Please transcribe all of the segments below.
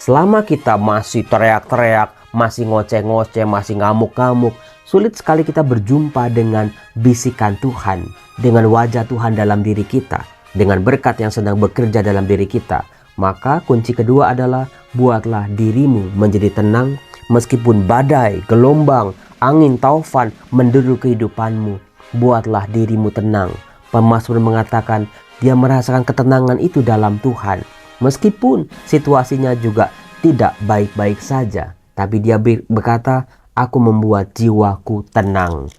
Selama kita masih teriak-teriak, masih ngoceh-ngoceh, masih ngamuk-ngamuk, sulit sekali kita berjumpa dengan bisikan Tuhan, dengan wajah Tuhan dalam diri kita, dengan berkat yang sedang bekerja dalam diri kita. Maka kunci kedua adalah buatlah dirimu menjadi tenang meskipun badai, gelombang, angin, taufan mendera kehidupanmu. Buatlah dirimu tenang. Pemazmur mengatakan dia merasakan ketenangan itu dalam Tuhan. Meskipun situasinya juga tidak baik-baik saja, tapi dia berkata, aku membuat jiwaku tenang.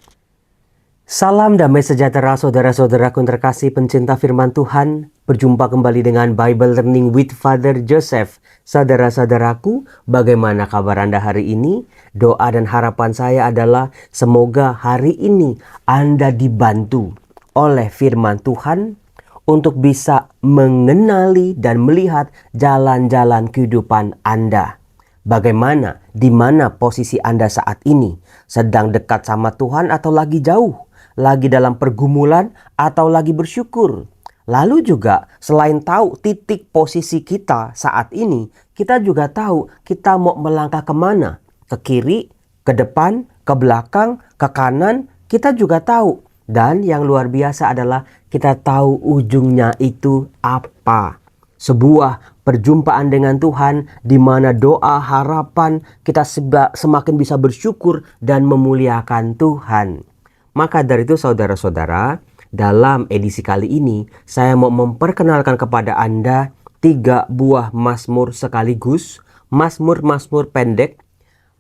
Salam damai sejahtera saudara-saudaraku yang terkasih pencinta firman Tuhan. Berjumpa kembali dengan Bible Learning with Father Joseph. Saudara-saudaraku, bagaimana kabar Anda hari ini? Doa dan harapan saya adalah semoga hari ini Anda dibantu oleh firman Tuhan untuk bisa mengenali dan melihat jalan-jalan kehidupan Anda. Bagaimana, di mana posisi Anda saat ini? Sedang dekat sama Tuhan atau lagi jauh? Lagi dalam pergumulan atau lagi bersyukur? Lalu juga selain tahu titik posisi kita saat ini, kita juga tahu kita mau melangkah kemana. Ke kiri, ke depan, ke belakang, ke kanan, kita juga tahu. Dan yang luar biasa adalah kita tahu ujungnya itu apa. Sebuah perjumpaan dengan Tuhan di mana doa, harapan kita semakin bisa bersyukur dan memuliakan Tuhan. Maka dari itu saudara-saudara, dalam edisi kali ini saya mau memperkenalkan kepada Anda 3 buah mazmur sekaligus. Mazmur-mazmur pendek.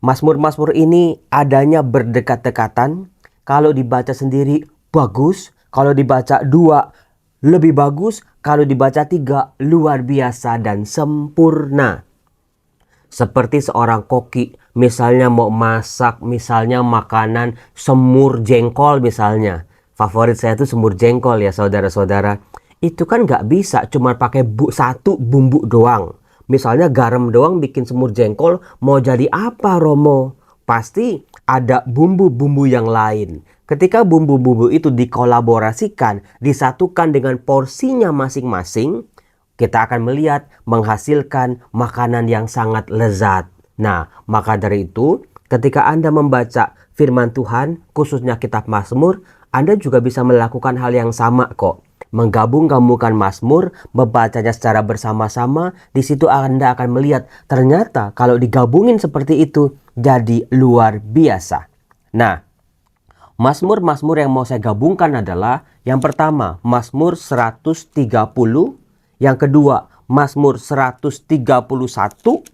Mazmur-mazmur ini adanya berdekat-dekatan. Kalau dibaca sendiri bagus, kalau dibaca 2 lebih bagus, kalau dibaca 3 luar biasa dan sempurna. Seperti seorang koki, misalnya mau masak, misalnya makanan semur jengkol misalnya. Favorit saya itu semur jengkol ya saudara-saudara. Itu kan nggak bisa cuma pakai satu bumbu doang. Misalnya garam doang bikin semur jengkol, mau jadi apa Romo? Pasti ada bumbu-bumbu yang lain. Ketika bumbu-bumbu itu dikolaborasikan, disatukan dengan porsinya masing-masing, kita akan melihat menghasilkan makanan yang sangat lezat. Nah, maka dari itu, ketika Anda membaca firman Tuhan, khususnya kitab Mazmur, Anda juga bisa melakukan hal yang sama kok. Menggabung-gabungkan Mazmur, membacanya secara bersama-sama, di situ Anda akan melihat ternyata kalau digabungin seperti itu jadi luar biasa. Nah, Mazmur-mazmur yang mau saya gabungkan adalah yang pertama Mazmur 130, yang kedua Mazmur 131,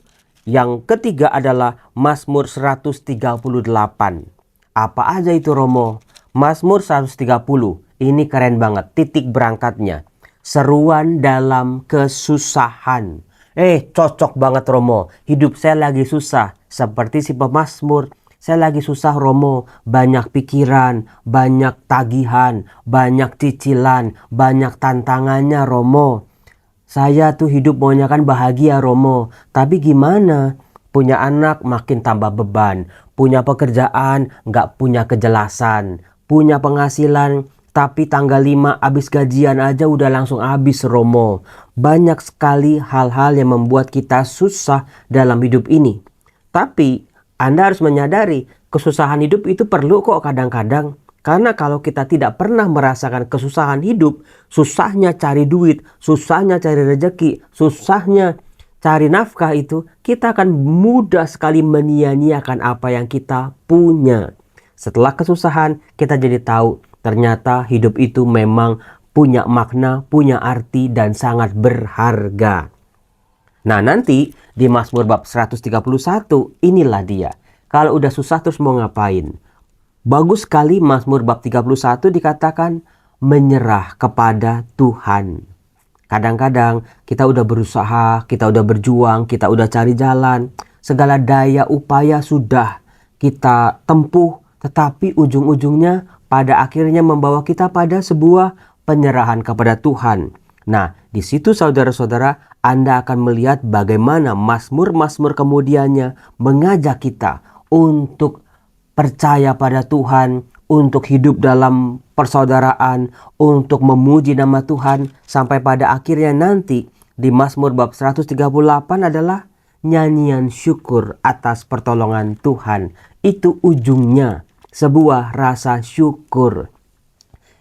yang ketiga adalah Mazmur 138. Apa aja itu Romo? Mazmur 130, ini keren banget, titik berangkatnya. Seruan dalam kesusahan. Cocok banget Romo, hidup saya lagi susah. Seperti si pemazmur, saya lagi susah Romo, banyak pikiran, banyak tagihan, banyak cicilan, banyak tantangannya Romo. Saya tuh hidup maunya kan bahagia Romo, tapi gimana? Punya anak makin tambah beban, punya pekerjaan nggak punya kejelasan, punya penghasilan tapi tanggal 5 habis gajian aja udah langsung habis Romo. Banyak sekali hal-hal yang membuat kita susah dalam hidup ini. Tapi Anda harus menyadari kesusahan hidup itu perlu kok kadang-kadang. Karena kalau kita tidak pernah merasakan kesusahan hidup, susahnya cari duit, susahnya cari rezeki, susahnya cari nafkah itu, kita akan mudah sekali menyia-nyiakan apa yang kita punya. Setelah kesusahan, kita jadi tahu ternyata hidup itu memang punya makna, punya arti, dan sangat berharga. Nah nanti di Mazmur bab 131 inilah dia. Kalau udah susah terus mau ngapain? Bagus sekali Mazmur bab 31 dikatakan menyerah kepada Tuhan. Kadang-kadang kita udah berusaha, kita udah berjuang, kita udah cari jalan. Segala daya upaya sudah kita tempuh, tetapi ujung-ujungnya pada akhirnya membawa kita pada sebuah penyerahan kepada Tuhan. Nah, di situ saudara-saudara, Anda akan melihat bagaimana mazmur-mazmur kemudiannya mengajak kita untuk percaya pada Tuhan, untuk hidup dalam persaudaraan, untuk memuji nama Tuhan, sampai pada akhirnya nanti di Mazmur bab 138 adalah nyanyian syukur atas pertolongan Tuhan. Itu ujungnya sebuah rasa syukur.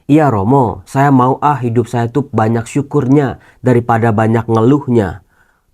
Iya Romo, saya mau hidup saya tuh banyak syukurnya daripada banyak ngeluhnya.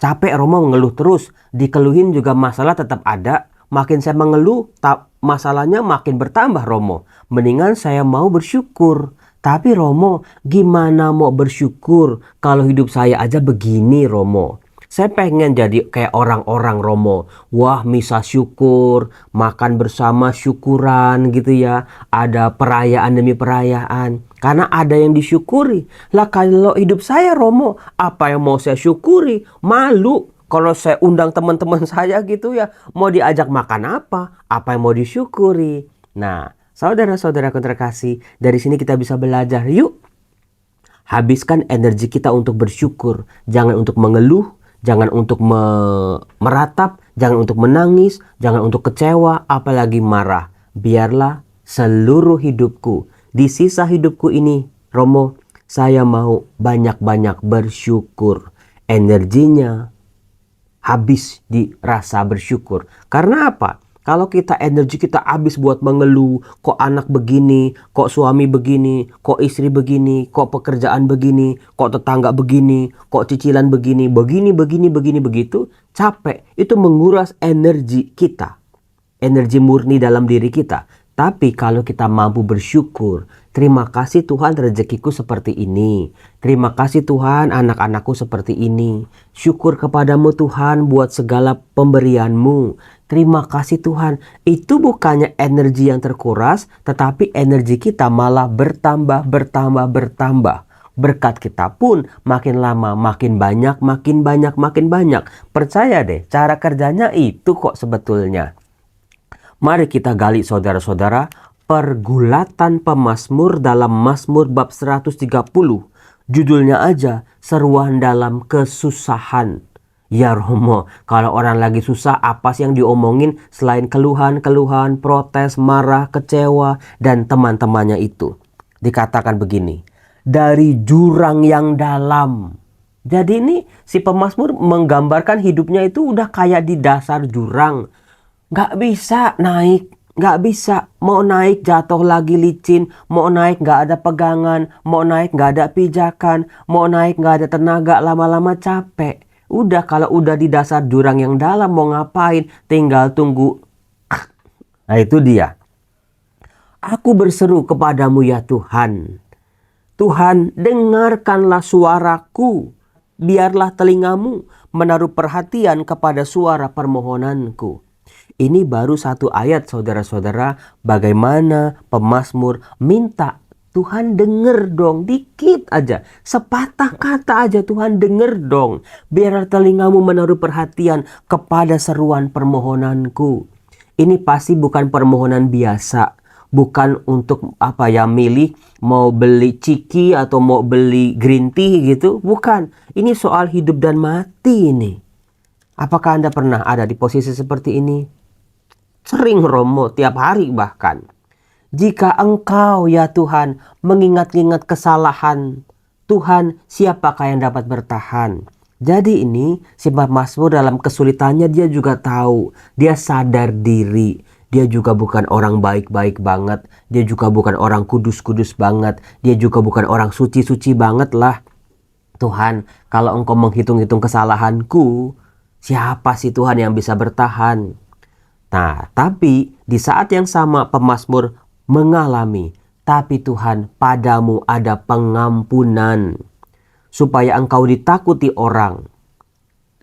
Capek Romo ngeluh terus, dikeluhin juga masalah tetap ada. Makin saya mengeluh, masalahnya makin bertambah Romo. Mendingan saya mau bersyukur. Tapi Romo, gimana mau bersyukur kalau hidup saya aja begini Romo? Saya pengen jadi kayak orang-orang Romo. Wah, misa syukur, makan bersama syukuran gitu ya. Ada perayaan demi perayaan. Karena ada yang disyukuri. Lah kalau hidup saya Romo, apa yang mau saya syukuri? Malu. Kalau saya undang teman-teman saya gitu ya, mau diajak makan apa? Apa yang mau disyukuri? Nah, saudara-saudaraku terkasih, dari sini kita bisa belajar. Yuk, habiskan energi kita untuk bersyukur. Jangan untuk mengeluh, jangan untuk meratap, jangan untuk menangis, jangan untuk kecewa, apalagi marah. Biarlah seluruh hidupku, di sisa hidupku ini, Romo, saya mau banyak-banyak bersyukur. Energinya habis di rasa bersyukur. Karena apa? Kalau energi kita habis buat mengeluh, kok anak begini, kok suami begini, kok istri begini, kok pekerjaan begini, kok tetangga begini, kok cicilan begini, begitu, capek. Itu menguras energi kita, energi murni dalam diri kita. Tapi kalau kita mampu bersyukur, terima kasih Tuhan rezekiku seperti ini. Terima kasih Tuhan anak-anakku seperti ini. Syukur kepadamu Tuhan buat segala pemberianmu. Terima kasih Tuhan. Itu bukannya energi yang terkuras, tetapi energi kita malah bertambah. Berkat kita pun makin lama makin banyak. Percaya deh, cara kerjanya itu kok sebetulnya. Mari kita gali saudara-saudara pergulatan pemazmur dalam Mazmur bab 130. Judulnya aja seruan dalam kesusahan. Ya Romo, kalau orang lagi susah apa sih yang diomongin selain keluhan, protes, marah, kecewa, dan teman-temannya itu. Dikatakan begini, dari jurang yang dalam. Jadi ini si pemazmur menggambarkan hidupnya itu udah kayak di dasar jurang. Gak bisa naik, gak bisa. Mau naik jatuh lagi licin, mau naik gak ada pegangan, mau naik gak ada pijakan, mau naik gak ada tenaga, lama-lama capek. Udah kalau udah di dasar jurang yang dalam mau ngapain, tinggal tunggu. Nah itu dia. Aku berseru kepadamu ya Tuhan. Tuhan, dengarkanlah suaraku. Biarlah telingamu menaruh perhatian kepada suara permohonanku. Ini baru satu ayat saudara-saudara, bagaimana pemazmur minta Tuhan denger dong, dikit aja, sepatah kata aja Tuhan denger dong. Biar telingamu menaruh perhatian kepada seruan permohonanku. Ini pasti bukan permohonan biasa, bukan untuk milih mau beli ciki atau mau beli green tea gitu, bukan. Ini soal hidup dan mati ini. Apakah Anda pernah ada di posisi seperti ini? Sering Romo, tiap hari bahkan. Jika engkau ya Tuhan mengingat-ingat kesalahan, Tuhan siapakah yang dapat bertahan? Jadi ini si pemazmur dalam kesulitannya dia juga tahu. Dia sadar diri. Dia juga bukan orang baik-baik banget. Dia juga bukan orang kudus-kudus banget. Dia juga bukan orang suci-suci banget lah. Tuhan, kalau engkau menghitung-hitung kesalahanku, siapa sih Tuhan yang bisa bertahan? Nah, tapi di saat yang sama pemazmur mengalami, tapi Tuhan padamu ada pengampunan, supaya engkau ditakuti orang.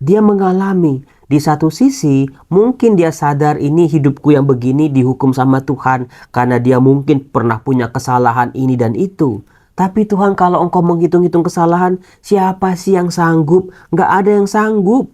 Dia mengalami, di satu sisi mungkin dia sadar ini hidupku yang begini dihukum sama Tuhan, karena dia mungkin pernah punya kesalahan ini dan itu. Tapi Tuhan kalau engkau menghitung-hitung kesalahan, siapa sih yang sanggup? Nggak ada yang sanggup.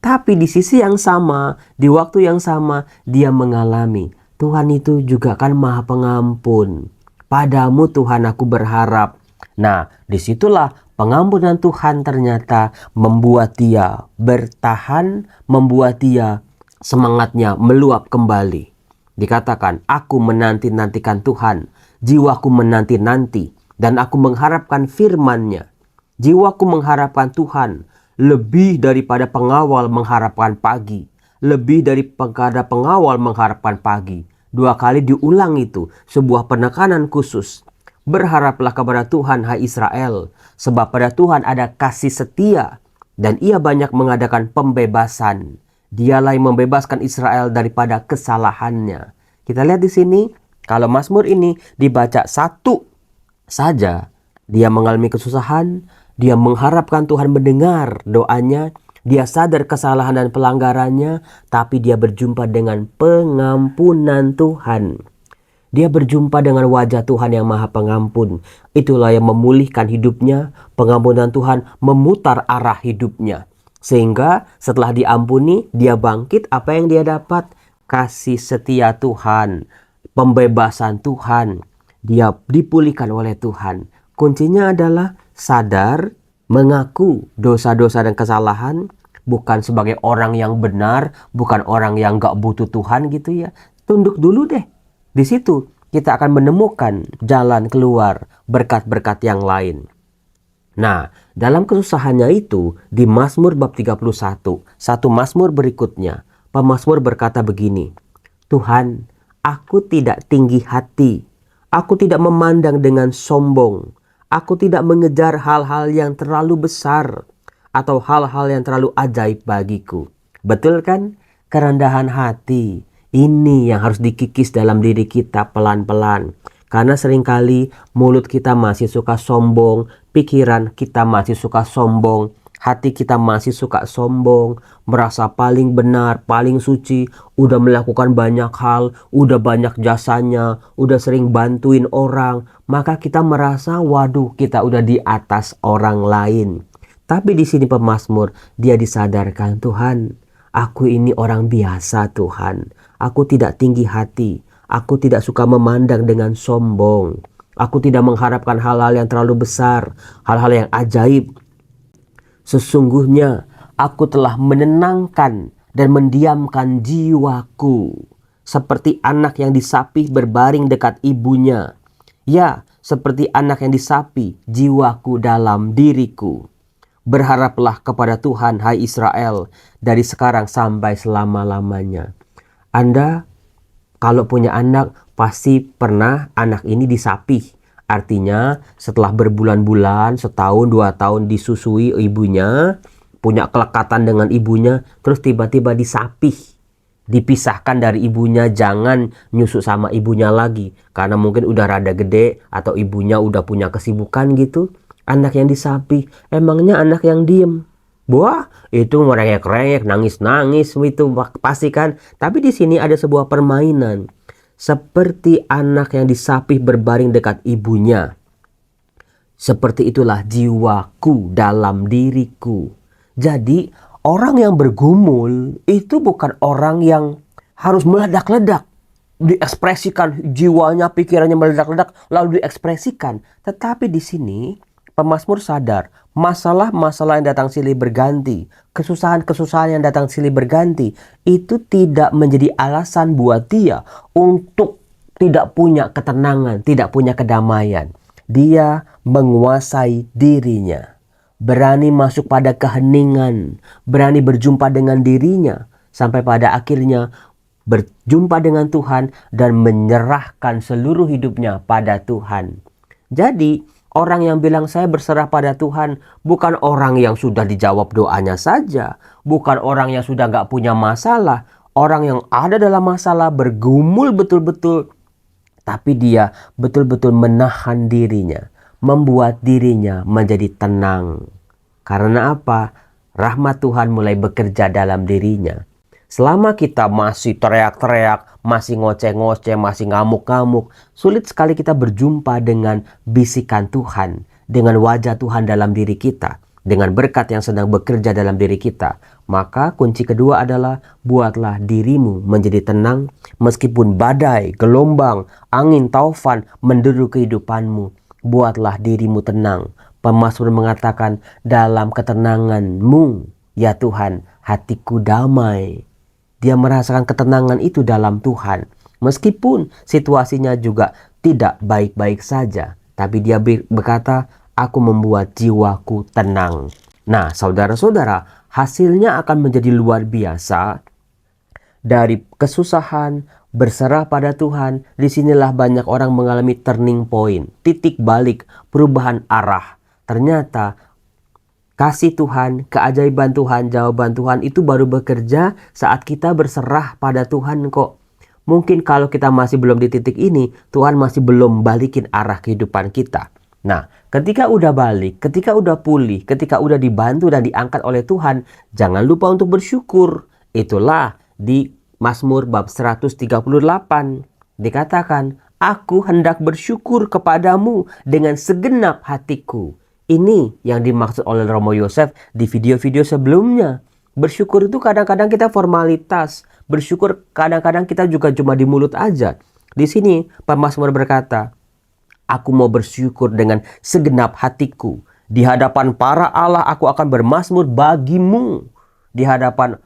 Tapi di sisi yang sama, di waktu yang sama, dia mengalami. Tuhan itu juga kan Maha Pengampun. Padamu Tuhan aku berharap. Nah, disitulah pengampunan Tuhan ternyata membuat dia bertahan, membuat dia semangatnya meluap kembali. Dikatakan, aku menanti-nantikan Tuhan, jiwaku menanti-nanti, dan aku mengharapkan firman-Nya. Jiwaku mengharapkan Tuhan. lebih daripada pengawal mengharapkan pagi. Lebih daripada pengawal mengharapkan pagi. 2 kali diulang itu, sebuah penekanan khusus. Berharaplah kepada Tuhan, hai Israel, sebab pada Tuhan ada kasih setia, dan Ia banyak mengadakan pembebasan. Dialah yang membebaskan Israel daripada kesalahannya. Kita lihat di sini, kalau Mazmur ini dibaca satu saja, dia mengalami kesusahan, dia mengharapkan Tuhan mendengar doanya, dia sadar kesalahan dan pelanggarannya, tapi dia berjumpa dengan pengampunan Tuhan. Dia berjumpa dengan wajah Tuhan yang Maha Pengampun. Itulah yang memulihkan hidupnya. Pengampunan Tuhan memutar arah hidupnya. Sehingga setelah diampuni, dia bangkit. Apa yang dia dapat? Kasih setia Tuhan, pembebasan Tuhan. Dia dipulihkan oleh Tuhan. Kuncinya adalah sadar, mengaku dosa-dosa dan kesalahan. Bukan sebagai orang yang benar, bukan orang yang gak butuh Tuhan gitu ya. Tunduk dulu deh. Di situ kita akan menemukan jalan keluar berkat-berkat yang lain. Nah, dalam kesusahannya itu di Mazmur bab 31, satu Mazmur berikutnya, pemazmur berkata begini, Tuhan, aku tidak tinggi hati, aku tidak memandang dengan sombong, aku tidak mengejar hal-hal yang terlalu besar atau hal-hal yang terlalu ajaib bagiku. Betul kan? Kerendahan hati. Ini yang harus dikikis dalam diri kita pelan-pelan. Karena seringkali mulut kita masih suka sombong, pikiran kita masih suka sombong, hati kita masih suka sombong, merasa paling benar, paling suci, udah melakukan banyak hal, udah banyak jasanya, udah sering bantuin orang, maka kita merasa waduh kita udah di atas orang lain. Tapi di sini pemazmur dia disadarkan, Tuhan, aku ini orang biasa Tuhan. Aku tidak tinggi hati. Aku tidak suka memandang dengan sombong. Aku tidak mengharapkan hal-hal yang terlalu besar, hal-hal yang ajaib. Sesungguhnya aku telah menenangkan dan mendiamkan jiwaku. Seperti anak yang disapi berbaring dekat ibunya. Ya, seperti anak yang disapi jiwaku dalam diriku. Berharaplah kepada Tuhan, hai Israel, dari sekarang sampai selama-lamanya. Anda kalau punya anak pasti pernah anak ini disapih. Artinya setelah berbulan-bulan, setahun, 2 tahun disusui ibunya, punya kelekatan dengan ibunya, terus tiba-tiba disapih. Dipisahkan dari ibunya, jangan nyusu sama ibunya lagi. Karena mungkin udah rada gede atau ibunya udah punya kesibukan gitu. Anak yang disapih, emangnya anak yang diem? Wah, itu merengek-rengek, nangis-nangis itu pasti kan. Tapi di sini ada sebuah permainan. Seperti anak yang disapih berbaring dekat ibunya. Seperti itulah jiwaku dalam diriku. Jadi orang yang bergumul itu bukan orang yang harus meledak-ledak. Diekspresikan jiwanya, pikirannya meledak-ledak lalu diekspresikan. Tetapi di sini pemazmur sadar, masalah-masalah yang datang silih berganti, kesusahan-kesusahan yang datang silih berganti, itu tidak menjadi alasan buat dia untuk tidak punya ketenangan, tidak punya kedamaian. Dia menguasai dirinya, berani masuk pada keheningan, berani berjumpa dengan dirinya, sampai pada akhirnya berjumpa dengan Tuhan dan menyerahkan seluruh hidupnya pada Tuhan. Jadi, orang yang bilang saya berserah pada Tuhan bukan orang yang sudah dijawab doanya saja. Bukan orang yang sudah gak punya masalah. Orang yang ada dalam masalah bergumul betul-betul. Tapi dia betul-betul menahan dirinya. Membuat dirinya menjadi tenang. Karena apa? Rahmat Tuhan mulai bekerja dalam dirinya. Selama kita masih teriak-teriak, masih ngoceh-ngoceh, masih ngamuk-ngamuk, sulit sekali kita berjumpa dengan bisikan Tuhan, dengan wajah Tuhan dalam diri kita, dengan berkat yang sedang bekerja dalam diri kita. Maka kunci kedua adalah buatlah dirimu menjadi tenang meskipun badai, gelombang, angin, taufan menderu kehidupanmu. Buatlah dirimu tenang. Pemazmur mengatakan, dalam ketenanganmu, ya Tuhan, hatiku damai. Dia merasakan ketenangan itu dalam Tuhan. Meskipun situasinya juga tidak baik-baik saja. Tapi dia berkata, aku membuat jiwaku tenang. Nah, saudara-saudara, hasilnya akan menjadi luar biasa. Dari kesusahan, berserah pada Tuhan, disinilah banyak orang mengalami turning point, titik balik, perubahan arah. Ternyata kasih Tuhan, keajaiban Tuhan, jawaban Tuhan itu baru bekerja saat kita berserah pada Tuhan kok. Mungkin kalau kita masih belum di titik ini, Tuhan masih belum balikin arah kehidupan kita. Nah, ketika udah balik, ketika udah pulih, ketika udah dibantu dan diangkat oleh Tuhan, jangan lupa untuk bersyukur. Itulah di Mazmur bab 138 dikatakan, "Aku hendak bersyukur kepadamu dengan segenap hatiku." Ini yang dimaksud oleh Romo Yosef di video-video sebelumnya. Bersyukur itu kadang-kadang kita formalitas. Bersyukur kadang-kadang kita juga cuma di mulut aja. Di sini pemazmur berkata, "Aku mau bersyukur dengan segenap hatiku. Di hadapan para Allah aku akan bermazmur bagimu." Di hadapan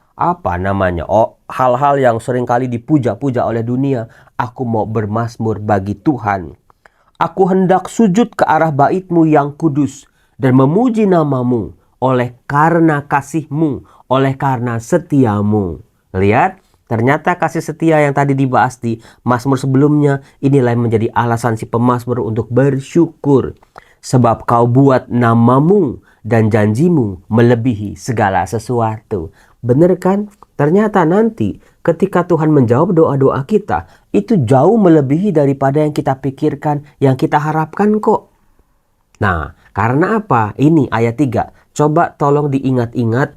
hal-hal yang seringkali dipuja-puja oleh dunia, aku mau bermazmur bagi Tuhan. "Aku hendak sujud ke arah bait-Mu yang kudus dan memuji nama-Mu oleh karena kasih-Mu, oleh karena setiamu." Lihat, ternyata kasih setia yang tadi dibahas di Mazmur sebelumnya, inilah yang menjadi alasan si pemazmur untuk bersyukur. "Sebab Kau buat nama-Mu dan janji-Mu melebihi segala sesuatu." Benar kan? Ternyata nanti ketika Tuhan menjawab doa-doa kita, itu jauh melebihi daripada yang kita pikirkan, yang kita harapkan kok. Nah, karena apa? Ini ayat 3. Coba tolong diingat-ingat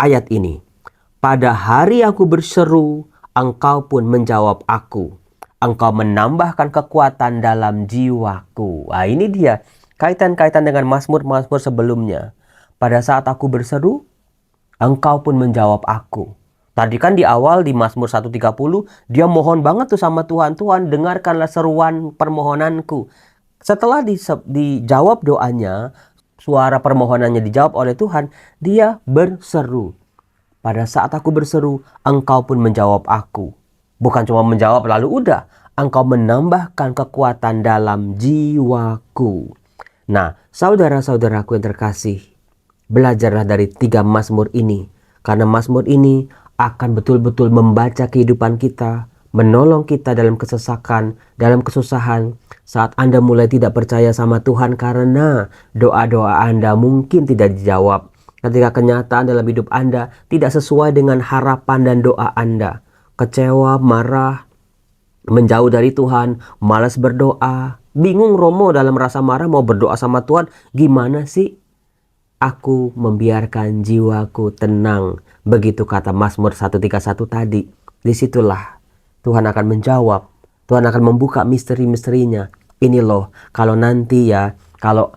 ayat ini. "Pada hari aku berseru, Engkau pun menjawab aku. Engkau menambahkan kekuatan dalam jiwaku." Nah, ini dia kaitan-kaitan dengan Mazmur-Mazmur sebelumnya. Pada saat aku berseru, Engkau pun menjawab aku. Tadi kan di awal di Mazmur 130, dia mohon banget tuh sama Tuhan, "Tuhan, dengarkanlah seruan permohonanku." Setelah dijawab doanya, suara permohonannya dijawab oleh Tuhan, dia berseru. "Pada saat aku berseru, Engkau pun menjawab aku." Bukan cuma menjawab lalu udah, Engkau menambahkan kekuatan dalam jiwaku. Nah, saudara-saudaraku yang terkasih, belajarlah dari 3 Mazmur ini. Karena Mazmur ini akan betul-betul membaca kehidupan kita, menolong kita dalam kesesakan, dalam kesusahan. Saat Anda mulai tidak percaya sama Tuhan karena doa-doa Anda mungkin tidak dijawab. Ketika kenyataan dalam hidup Anda tidak sesuai dengan harapan dan doa Anda. Kecewa, marah, menjauh dari Tuhan, malas berdoa. Bingung Romo dalam rasa marah mau berdoa sama Tuhan. Gimana sih? "Aku membiarkan jiwaku tenang." Begitu kata Mazmur 131 tadi. Disitulah Tuhan akan menjawab. Tuhan akan membuka misteri-misterinya. Ini loh, kalau nanti kalau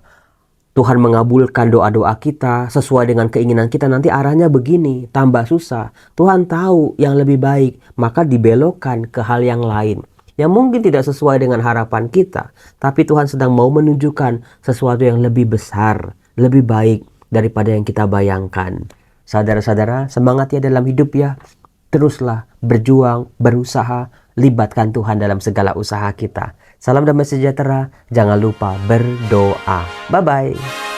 Tuhan mengabulkan doa-doa kita sesuai dengan keinginan kita, nanti arahnya begini, tambah susah. Tuhan tahu yang lebih baik, maka dibelokkan ke hal yang lain yang mungkin tidak sesuai dengan harapan kita. Tapi Tuhan sedang mau menunjukkan sesuatu yang lebih besar, lebih baik daripada yang kita bayangkan. Saudara-saudara, semangat ya dalam hidup ya. Teruslah berjuang, berusaha, libatkan Tuhan dalam segala usaha kita. Salam damai sejahtera, jangan lupa berdoa. Bye-bye.